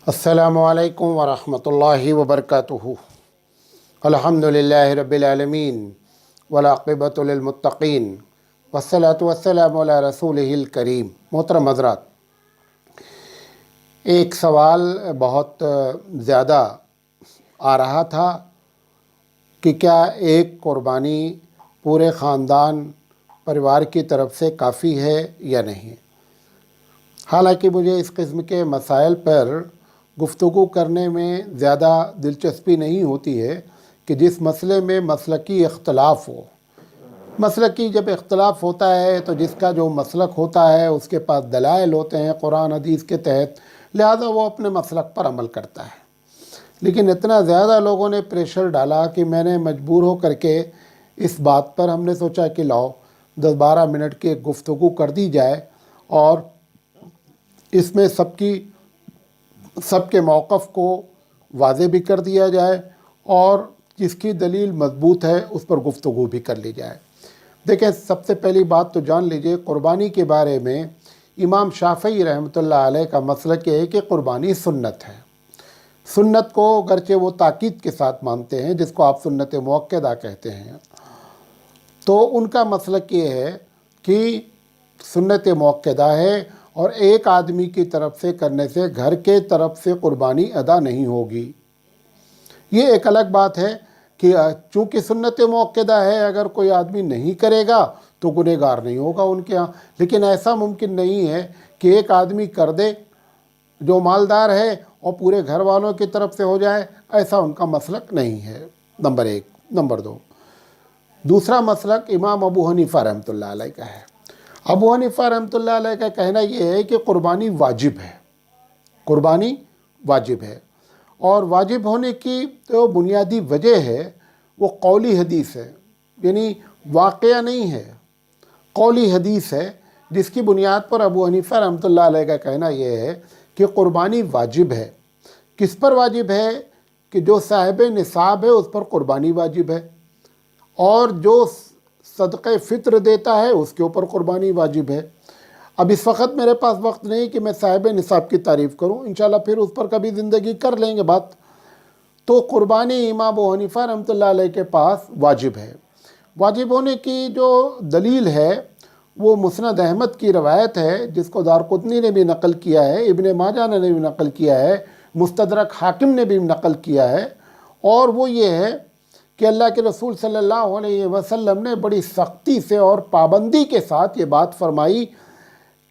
अस्सलामु अलैकुम वरहमतुल्लाहि वबरकातुहू। अल्हम्दुलिल्लाहि रब्बिल आलमीन वल आक़िबतु लिल मुत्तक़ीन वस्सलातु वस्सलामु अला रसूलिहिल करीम। मोहतरम हज़रात, एक सवाल बहुत ज़्यादा आ रहा था कि क्या एक क़ुरबानी पूरे ख़ानदान परिवार की तरफ से काफ़ी है या नहीं। हालांकि मुझे इस किस्म के मसाइल पर गुफ्तगू करने में ज़्यादा दिलचस्पी नहीं होती है कि जिस मसले में मसलकी इख्तलाफ हो। मसलकी जब इख्तलाफ होता है तो जिसका जो मसलक होता है उसके पास दलाइल होते हैं कुरान हदीस के तहत, लिहाजा वो अपने मसलक पर अमल करता है। लेकिन इतना ज़्यादा लोगों ने प्रेशर डाला कि मैंने मजबूर हो करके इस बात पर हमने सोचा कि लाओ 10-12 मिनट की गुफ्तगू कर दी जाए और इसमें सबके मौक़िफ़ को वाज़े भी कर दिया जाए और जिसकी दलील मजबूत है उस पर गुफ्तगू भी कर ली जाए। देखें, सबसे पहली बात तो जान लीजिए, क़ुरबानी के बारे में इमाम शाफ़ई रहमतुल्लाह अलैह का मसलक है कि क़ुरबानी सुन्नत है। सुन्नत को अगरचे वो ताकीद के साथ मानते हैं, जिसको आप सुन्नत मुअक्कदा कहते हैं, तो उनका मसलक ये है कि सुन्नत मुअक्कदा है और एक आदमी की तरफ से करने से घर के तरफ से क़ुरबानी अदा नहीं होगी। ये एक अलग बात है कि चूँकि सुन्नत मुअक्कदा है, अगर कोई आदमी नहीं करेगा तो गुनहगार नहीं होगा उनके यहाँ। लेकिन ऐसा मुमकिन नहीं है कि एक आदमी कर दे जो मालदार है और पूरे घर वालों की तरफ से हो जाए, ऐसा उनका मसलक नहीं है, नंबर एक। नंबर दो, दूसरा मसलक इमाम अबू हनीफ़ा रहमतुल्लाह अलैह का है। अबू हनीफ़ा रहमतुल्लाह अलैह का कहना ये है कि क़ुरबानी वाजिब है, क़ुरबानी वाजिब है। और वाजिब होने की जो बुनियादी वजह है वो कौली हदीस है, यानी वाक़या नहीं है, कौली हदीस है, जिसकी बुनियाद पर अबू हनीफ़ा रहमतुल्लाह अलैह का कहना ये है कि क़ुरबानी वाजिब है। किस पर वाजिब है कि जो साहिब निसाब है उस पर क़ुरबानी वाजिब है, और जो सदक़े फ़ित्र देता है उसके ऊपर क़ुरबानी वाजिब है। अब इस वक्त मेरे पास वक्त नहीं कि मैं साहिब निसाब की तारीफ़ करूं, इंशाल्लाह फिर उस पर कभी ज़िंदगी कर लेंगे बात। तो क़ुरबानी इमाम अबू हनीफ़ा रहमतुल्लाह अलैह के पास वाजिब है। वाजिब होने की जो दलील है वो मुस्नद अहमद की रवायत है, जिसको दारक़ुतनी ने भी नकल किया है, इब्न माजा ने भी नकल किया है, मुस्तदरक हाकिम ने भी नकल किया है। और वो ये है कि अल्लाह के रसूल सल्लल्लाहु अलैहि वसल्लम ने बड़ी सख्ती से और पाबंदी के साथ ये बात फरमाई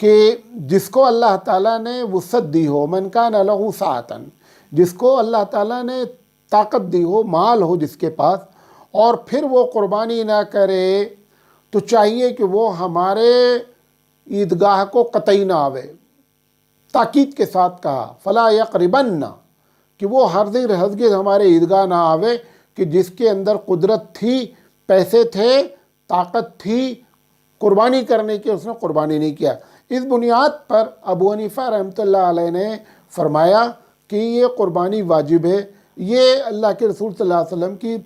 कि जिसको अल्लाह ताला ने वुसअत दी हो, मन कान लहू साअतन, जिसको अल्लाह ताला ने ताकत दी हो, माल हो जिसके पास, और फिर वो क़ुरबानी ना करे, तो चाहिए कि वो हमारे ईदगाह को कतई ना आवे। ताकीद के साथ कहा फ़ला यक़रिबन्ना, कि वो हरगिज़ हमारे ईदगाह ना आवे, कि जिसके अंदर कुदरत थी, पैसे थे, ताकत थी क़ुरबानी करने की, उसने क़ुरबानी नहीं किया। इस बुनियाद पर अबू हनीफ़ा रहमतुल्लाह अलैह ने फरमाया कि ये क़ुरबानी वाजिब है। ये अल्लाह के रसूल सल्लल्लाहु अलैहि वसल्लम की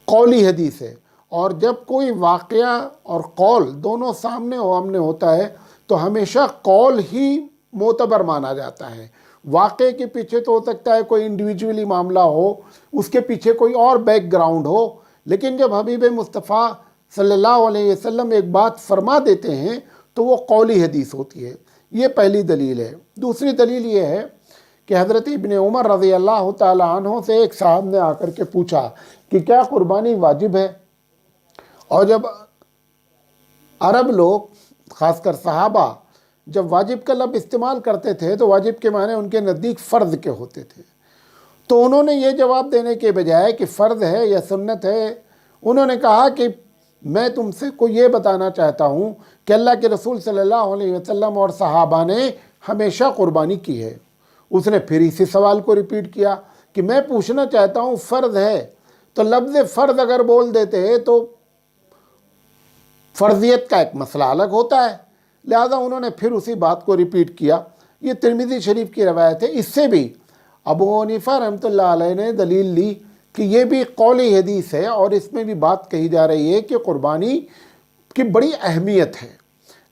कौली हदीस है। और जब कोई वाक़या और कौल दोनों सामने आमने होता है तो हमेशा कौल ही मोतबर माना जाता है। वाक़े के पीछे तो हो सकता है कोई इंडिविजुअली मामला हो, उसके पीछे कोई और बैकग्राउंड हो, लेकिन जब हबीब मुस्तफ़ा सल्लल्लाहु अलैहि वसल्लम एक बात फरमा देते हैं तो वो कौली हदीस होती है। ये पहली दलील है। दूसरी दलील ये है कि हज़रत इब्न उमर रज़ी अल्लाह ताला अन्हु से एक साहब ने आकर के पूछा कि क्या क़ुरबानी वाजिब है। और जब अरब लोग, ख़ासकर सहाबा, जब वाजिब का लफ्ज़ इस्तेमाल करते थे तो वाजिब के माने उनके नज़दीक फ़र्ज़ के होते थे। तो उन्होंने ये जवाब देने के बजाय कि फ़र्ज़ है या सुन्नत है, उन्होंने कहा कि मैं तुमसे को ये बताना चाहता हूँ कि अल्लाह के रसूल सल्लल्लाहु अलैहि वसल्लम और सहाबा ने हमेशा क़ुरबानी की है। उसने फिर इसी सवाल को रिपीट किया कि मैं पूछना चाहता हूँ फ़र्ज़ है, तो लफ्ज़ फ़र्ज़ अगर बोल देते तो फ़र्ज़ियत का एक मसला अलग होता है, लिहाजा उन्होंने फिर उसी बात को रिपीट किया। ये तिरमिज़ी शरीफ की रवायत है। इससे भी अबू हनीफ़ा रहमतुल्लाह अलैह ने दलील ली कि ये भी कौली हदीस है और इसमें भी बात कही जा रही है कि क़ुरबानी की बड़ी अहमियत है।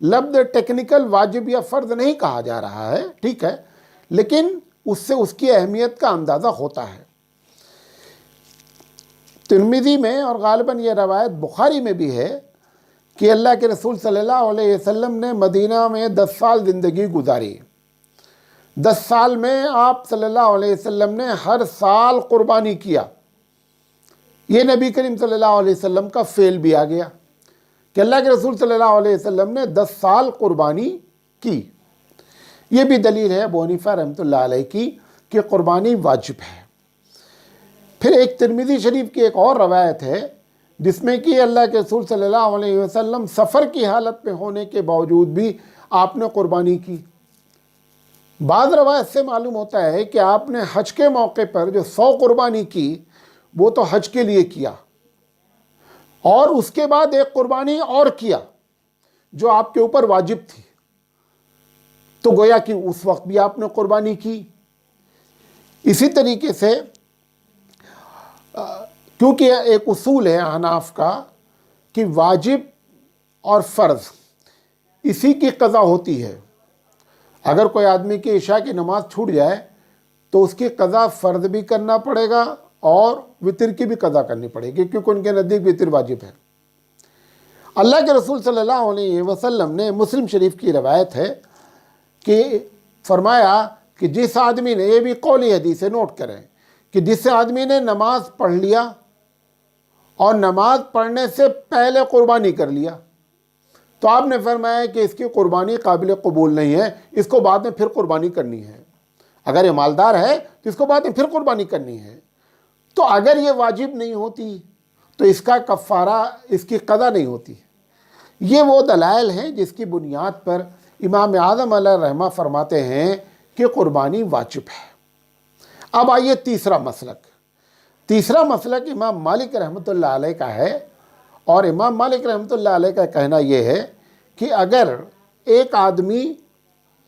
लफ्ज़ टेक्निकल वाजिब या फ़र्ज़ नहीं कहा जा रहा है, ठीक है, लेकिन اس سے اس کی اہمیت کا اندازہ ہوتا ہے۔ ترمذی میں اور غالباً یہ روایت بخاری میں بھی ہے کہ اللہ کے رسول صلی اللہ علیہ وسلم نے مدینہ میں 10 سال زندگی گزاری۔ 10 سال میں آپ صلی اللہ علیہ وسلم نے ہر سال قربانی کیا۔ یہ نبی کریم صلی اللہ علیہ وسلم کا فعل بھی آ گیا کہ اللہ کے رسول صلی اللہ علیہ وسلم نے 10 سال قربانی کی۔ یہ بھی دلیل ہے ابو حنیفہ رحمۃ اللہ علیہ کی کہ قربانی واجب ہے۔ پھر ایک ترمذی شریف کی ایک اور روایت ہے جس میں کہ اللہ کے رسول صلی اللہ علیہ وسلم سفر کی حالت میں ہونے کے باوجود بھی آپ نے قربانی کی۔ بعض روایت سے معلوم ہوتا ہے کہ آپ نے حج کے موقع پر جو 100 قربانی کی وہ تو حج کے لیے کیا، اور اس کے بعد ایک قربانی اور کیا جو آپ کے اوپر واجب تھی، تو گویا کہ اس وقت بھی آپ نے قربانی کی۔ اسی طریقے سے کیونکہ ایک اصول ہے احناف کا کہ واجب اور فرض اسی کی قضا ہوتی ہے۔ اگر کوئی آدمی کی عشاء کی نماز چھوٹ جائے تو اس کی قضا فرض بھی کرنا پڑے گا اور وتر کی بھی قضا کرنی پڑے گی، کیونکہ ان کے نزدیک وتر واجب ہے۔ اللہ کے رسول صلی اللہ علیہ وسلم نے، مسلم شریف کی روایت ہے کہ فرمایا کہ جس آدمی نے، یہ بھی قولی حدیث ہے نوٹ کریں، کہ جس آدمی نے نماز پڑھ لیا اور نماز پڑھنے سے پہلے قربانی کر لیا تو آپ نے فرمایا کہ اس کی قربانی قابل قبول نہیں ہے، اس کو بعد میں پھر قربانی کرنی ہے۔ اگر یہ مالدار ہے تو اس کو بعد میں پھر قربانی کرنی ہے۔ تو اگر یہ واجب نہیں ہوتی تو اس کا کفارہ، اس کی قضا نہیں ہوتی۔ یہ وہ دلائل ہیں جس کی بنیاد پر امام اعظم علیہ الرحمہ فرماتے ہیں کہ قربانی واجب ہے۔ اب آئیے تیسرا مسلک امام مالک رحمۃ اللہ علیہ کا ہے، اور امام مالک رحمۃ اللہ علیہ کا کہنا یہ ہے کہ اگر ایک آدمی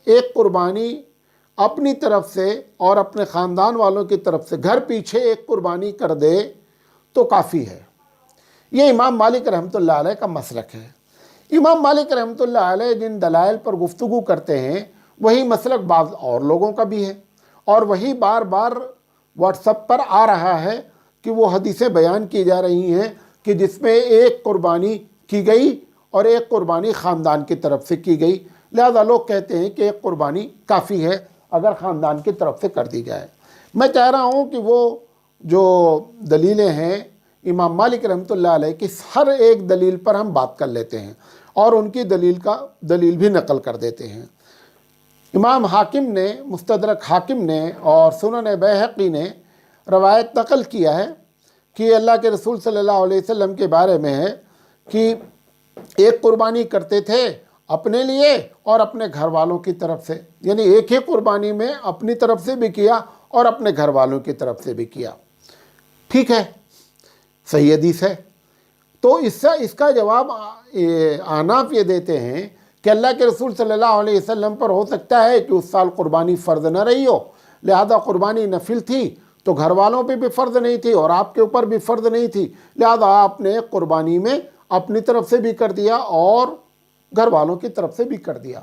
ایک قربانی اپنی طرف سے اور اپنے خاندان والوں کی طرف سے گھر پیچھے ایک قربانی کر دے تو کافی ہے۔ یہ امام مالک رحمۃ اللہ علیہ کا مسلک ہے۔ امام مالک رحمۃ اللہ علیہ جن دلائل پر گفتگو کرتے ہیں وہی مسلک بعض اور لوگوں کا بھی ہے، اور وہی بار بار واٹس ایپ پر آ رہا ہے کہ وہ حدیثیں بیان کی جا رہی ہیں کہ جس میں ایک قربانی کی گئی اور ایک قربانی خاندان کی طرف سے کی گئی، لہذا لوگ کہتے ہیں کہ ایک قربانی کافی ہے اگر خاندان کی طرف سے کر دی جائے۔ میں چاہ رہا ہوں کہ وہ جو دلیلیں ہیں امام مالک رحمۃ اللہ علیہ کی، ہر ایک دلیل پر ہم بات کر لیتے ہیں اور ان کی دلیل بھی نقل کر دیتے ہیں۔ امام حاکم نے، مستدرک حاکم نے اور سنن بیہقی نے روایت نقل کیا ہے کہ اللہ کے رسول صلی اللہ علیہ وسلم کے بارے میں ہے کہ ایک قربانی کرتے تھے اپنے لیے اور اپنے گھر والوں کی طرف سے، یعنی ایک ہی قربانی میں اپنی طرف سے بھی کیا اور اپنے گھر والوں کی طرف سے بھی کیا۔ ٹھیک ہے، صحیح حدیث ہے۔ تو اس کا جواب احناف یہ دیتے ہیں کہ اللہ کے رسول صلی اللہ علیہ وسلم پر ہو سکتا ہے کہ اس سال قربانی فرض نہ رہی ہو، لہذا قربانی نفل تھی تو گھر والوں پہ بھی فرض نہیں تھی اور آپ کے اوپر بھی فرض نہیں تھی، لہذا آپ نے قربانی میں اپنی طرف سے بھی کر دیا اور گھر والوں کی طرف سے بھی کر دیا۔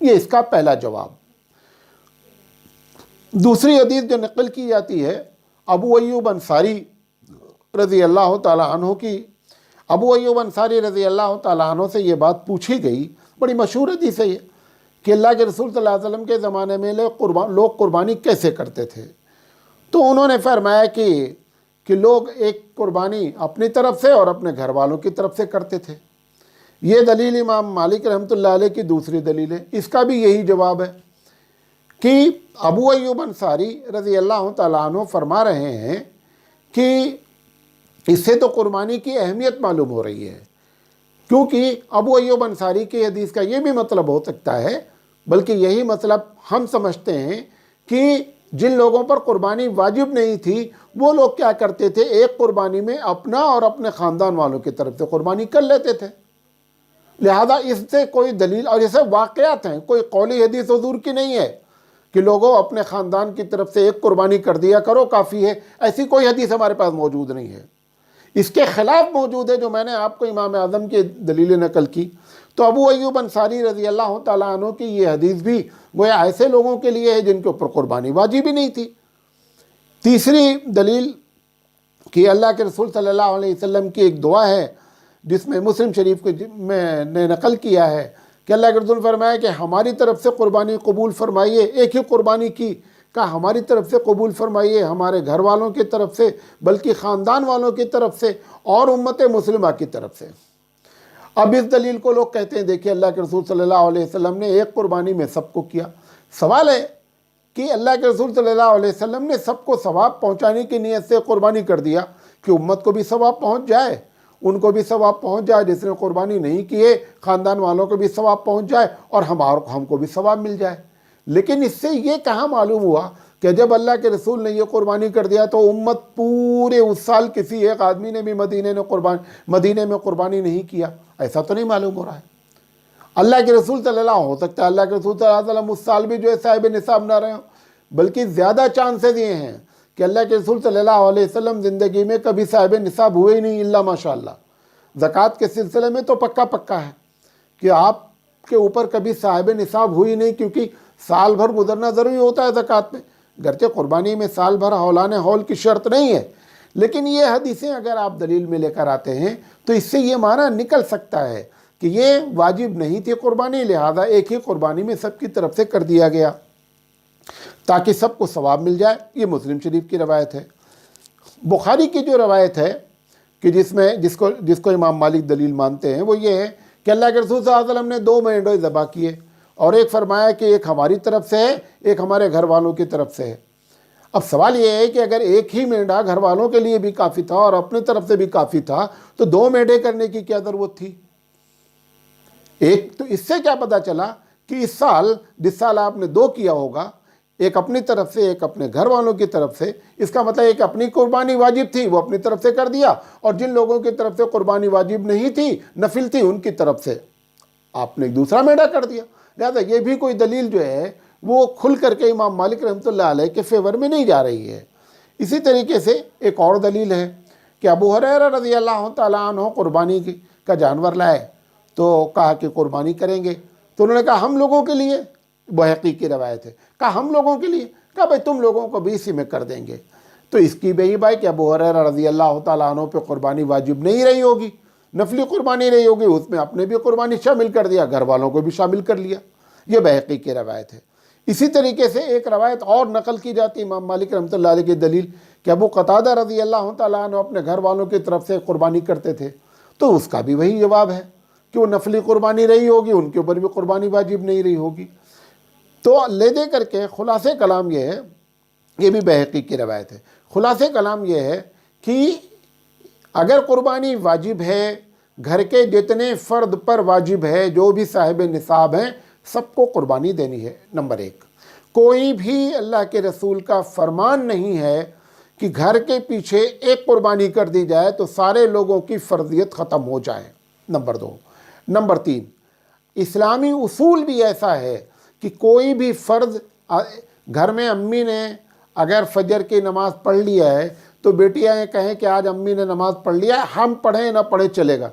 یہ اس کا پہلا جواب۔ دوسری حدیث جو نقل کی جاتی ہے ابو ایوب انصاری رضی اللہ تعالیٰ عنہ کی، ابو ایوب انصاری رضی اللہ تعالیٰ عنہ سے یہ بات پوچھی گئی، بڑی مشہور حدیث ہے یہ، کہ اللہ کے رسول صلی اللہ علیہ وسلم کے زمانے میں لوگ قربانی کیسے کرتے تھے؟ تو انہوں نے فرمایا کہ لوگ ایک قربانی اپنی طرف سے اور اپنے گھر والوں کی طرف سے کرتے تھے۔ یہ دلیل امام مالک رحمۃ اللہ علیہ کی دوسری دلیل ہے۔ اس کا بھی یہی جواب ہے کہ ابو ایوب انصاری رضی اللہ تعالیٰ عنہ فرما رہے ہیں کہ اس سے تو قربانی کی اہمیت معلوم ہو رہی ہے، کیونکہ ابو ایوب انصاری کی حدیث کا یہ بھی مطلب ہو سکتا ہے، بلکہ یہی مطلب ہم سمجھتے ہیں کہ جن لوگوں پر قربانی واجب نہیں تھی وہ لوگ کیا کرتے تھے، ایک قربانی میں اپنا اور اپنے خاندان والوں کی طرف سے قربانی کر لیتے تھے۔ لہذا اس سے کوئی دلیل، اور یہ سب واقعات ہیں، کوئی قولی حدیث حضور کی نہیں ہے کہ لوگوں اپنے خاندان کی طرف سے ایک قربانی کر دیا کرو کافی ہے، ایسی کوئی حدیث ہمارے پاس موجود نہیں ہے۔ اس کے خلاف موجود ہے جو میں نے آپ کو امام اعظم کی دلیل نقل کی۔ تو ابو ایوب انصاری رضی اللہ تعالیٰ عنہ کی یہ حدیث بھی गोया ऐसे लोगों के लिए है जिनके ऊपर कुर्बानी वाजिब ही नहीं थी। तीसरी दलील कि अल्लाह के रसूल सल्लल्लाहु अलैहि वसल्लम की एक दुआ है जिसमें मुस्लिम शरीफ में ने नकल किया है कि अल्लाह के रसूल फरमाया कि हमारी तरफ से कुर्बानी कबूल फरमाइए, एक ही कुर्बानी की, कहा हमारी तरफ से कबूल फरमाइए, हमारे घर वालों की तरफ से, बल्कि ख़ानदान वालों की तरफ से और उम्मत मुस्लिमा की तरफ से। अब इस दलील को लोग कहते हैं देखिए अल्लाह के रसूल सल्लल्लाहु अलैहि वसल्लम ने एक कुर्बानी में सबको किया। सवाल है कि अल्लाह के रसूल सल्लल्लाहु अलैहि वसल्लम ने सबको सवाब पहुंचाने की नीयत से कुर्बानी कर दिया कि उम्मत को भी सवाब पहुंच जाए, उनको भी सवाब पहुंच जाए, जिसने कुर्बानी नहीं की है ख़ानदान वालों को भी सवाब पहुंच जाए और हमको भी सवाब मिल जाए। लेकिन इससे ये कहाँ मालूम हुआ कि जब अल्लाह के रसूल ने ये कुर्बानी कर दिया तो उम्मत पूरे उस साल किसी एक आदमी ने भी मदीने में कुर्बानी नहीं किया? ऐसा तो नहीं मालूम हो रहा है। अल्लाह के रसूल सल्लल्लाहु, हो सकता है अल्लाह के रसूल सल्लल्लाहु अलैहि वसल्लम उस साल भी जो है साहिब निसाब ना रहे हो, बल्कि ज़्यादा चांसेस ये हैं कि अल्लाह के रसूल सल्लल्लाहु अलैहि वसल्लम ज़िंदगी में कभी साहिब निसाब हुए ही नहीं, इल्ला माशाअल्लाह। ज़कात के सिलसिले में तो पक्का है कि आपके ऊपर कभी साहिब निसाब हुई नहीं, क्योंकि साल भर गुजरना ज़रूरी होता है ज़कात में। गरचे कुर्बानी में साल भर हौलाने हौल की शर्त नहीं है, लेकिन ये हदीसें अगर आप दलील में लेकर आते हैं तो इससे ये माना निकल सकता है कि ये वाजिब नहीं थी कुर्बानी, लिहाजा एक ही कुर्बानी में सबकी तरफ से कर दिया गया ताकि सबको सवाब मिल जाए। ये मुस्लिम शरीफ की रवायत है। बुखारी की जो रवायत है कि जिसको इमाम मालिक दलील मानते हैं वो ये है कि अल्लाह के रसूल सल्लल्लाहु अलैहि वसल्लम ने 2 मेंढे ज़बह किए और एक फरमाया कि एक हमारी तरफ से है, एक हमारे घर वालों की तरफ से है। अब सवाल ये है कि अगर एक ही मेंढा घर वालों के लिए भी काफ़ी था और अपनी तरफ से भी काफ़ी था तो 2 मेंढे करने की क्या ज़रूरत थी? एक तो इससे क्या पता चला कि इस साल जिस साल आपने 2 किया होगा, एक अपनी तरफ से एक अपने घर वालों की तरफ से, इसका मतलब एक अपनी कुर्बानी वाजिब थी वो अपनी तरफ से कर दिया और जिन लोगों की तरफ से कुर्बानी वाजिब नहीं थी, नफिल थी, उनकी तरफ से आपने एक दूसरा मेंढा कर दिया। लिहाजा ये भी कोई दलील जो है वो खुल करके इमाम मालिक रहमतुल्लाह अलैह के फेवर में नहीं जा रही है। इसी तरीके से एक और दलील है कि अबू हुरैरा रज़ियल्लाहु तआला अन्हु कुर्बानी का जानवर लाए तो कहा कि कुर्बानी करेंगे, तो उन्होंने कहा हम लोगों के लिए, बहकी की रवायत है, कहा हम लोगों के लिए, कहा भाई तुम लोगों को भी इसी में कर देंगे। तो इसकी वही बात कि अबू हुरैरा रज़ियल्लाहु तआला अन्हु पे कुर्बानी वाजिब नहीं रही होगी, नफली कुर्बानी रही होगी, उसमें अपने भी कुर्बानी शामिल कर दिया, घर वालों को भी शामिल कर लिया। ये बहकी की रवायत है। इसी तरीके से एक रवायत और नकल की जाती है इमाम मालिक रहमतुल्लाह अलैह की दलील कि अबू कतादा रज़ियल्लाहु तआला अन्हु अपने घर वालों की तरफ से कुर्बानी करते थे, तो उसका भी वही जवाब है कि वो नफली कुर्बानी रही होगी, उनके ऊपर भी कुर्बानी वाजिब नहीं रही होगी। तो ले दे करके खुलासे कलाम ये है, ये भी बहकी की रवायत है, खुलासे कलाम ये है कि अगर कुर्बानी वाजिब है, घर के जितने फ़र्द पर वाजिब है, जो भी साहिब निसाब हैं, सबको कुर्बानी देनी है। नंबर 1, कोई भी अल्लाह के रसूल का फरमान नहीं है कि घर के पीछे एक कुर्बानी कर दी जाए तो सारे लोगों की फ़र्जियत ख़त्म हो जाए। नंबर 2, नंबर 3, इस्लामी उसूल भी ऐसा है कि कोई भी फ़र्ज, घर में अम्मी ने अगर फजर की नमाज़ पढ़ लिया है तो बेटियाँ ये कहें कि आज अम्मी ने नमाज़ पढ़ लिया है, हम पढ़ें ना पढ़े चलेगा।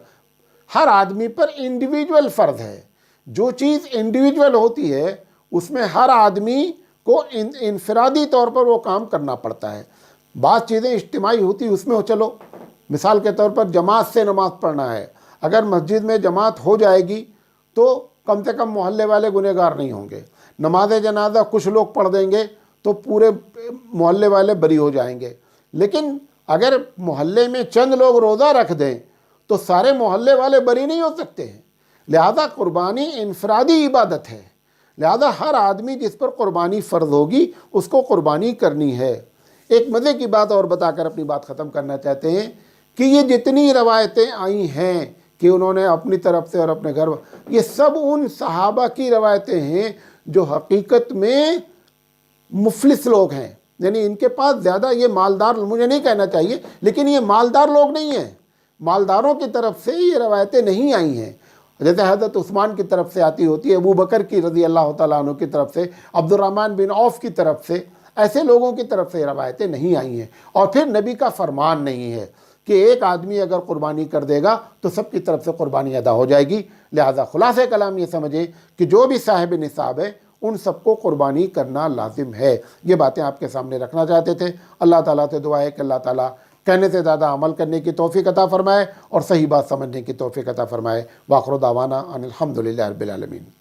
हर आदमी पर इंडिविजुअल फ़र्ज है। जो चीज़ इंडिविजुअल होती है उसमें हर आदमी को इनफरादी तौर पर वो काम करना पड़ता है। बात चीज़ें इज्तिमाई होती उसमें हो, चलो मिसाल के तौर पर जमात से नमाज़ पढ़ना है, अगर मस्जिद में जमात हो जाएगी तो कम से कम मोहल्ले वाले गुनहगार नहीं होंगे। नमाज जनाजा कुछ लोग पढ़ देंगे तो पूरे मोहल्ले वाले बरी हो जाएंगे। लेकिन अगर मोहल्ले में चंद लोग रोज़ा रख दें तो सारे मोहल्ले वाले बरी नहीं हो सकते हैं। लिहाजा कुर्बानी इनफरादी इबादत है, लिहाजा हर आदमी जिस पर कुर्बानी फ़र्ज होगी उसको कुर्बानी करनी है। एक मज़े की बात और बताकर अपनी बात ख़त्म करना चाहते हैं कि ये जितनी रवायतें आई हैं कि उन्होंने अपनी तरफ से और अपने घर, ये सब उन सहाबा की रवायतें हैं जो हकीकत में मुफलिस लोग हैं, यानी इनके पास ज़्यादा ये मालदार, मुझे नहीं कहना चाहिए लेकिन ये मालदार लोग नहीं हैं। मालदारों की तरफ से ये रवायतें नहीं आई हैं। जैसे हज़रत उस्मान की तरफ से आती होती है, अबू बकर की रज़ियल्लाहु तआला अन्हु की तरफ से, अब्दुर्रहमान बिन औफ की तरफ से, ऐसे लोगों की तरफ से रवायतें नहीं आई हैं। और फिर नबी का फरमान नहीं है कि एक आदमी अगर कुर्बानी कर देगा तो सबकी तरफ से कुर्बानी अदा हो जाएगी। लिहाजा खुलासे कलाम ये समझें कि जो भी साहिब निसाब है ان سب کو قربانی کرنا لازم ہے۔ یہ باتیں آپ کے سامنے رکھنا چاہتے تھے۔ اللہ تعالیٰ سے دعا ہے کہ اللہ تعالیٰ کہنے سے زیادہ عمل کرنے کی توفیق عطا فرمائے اور صحیح بات سمجھنے کی توفیق عطا فرمائے۔ وآخر دعوانا ان الحمدللہ رب العالمین۔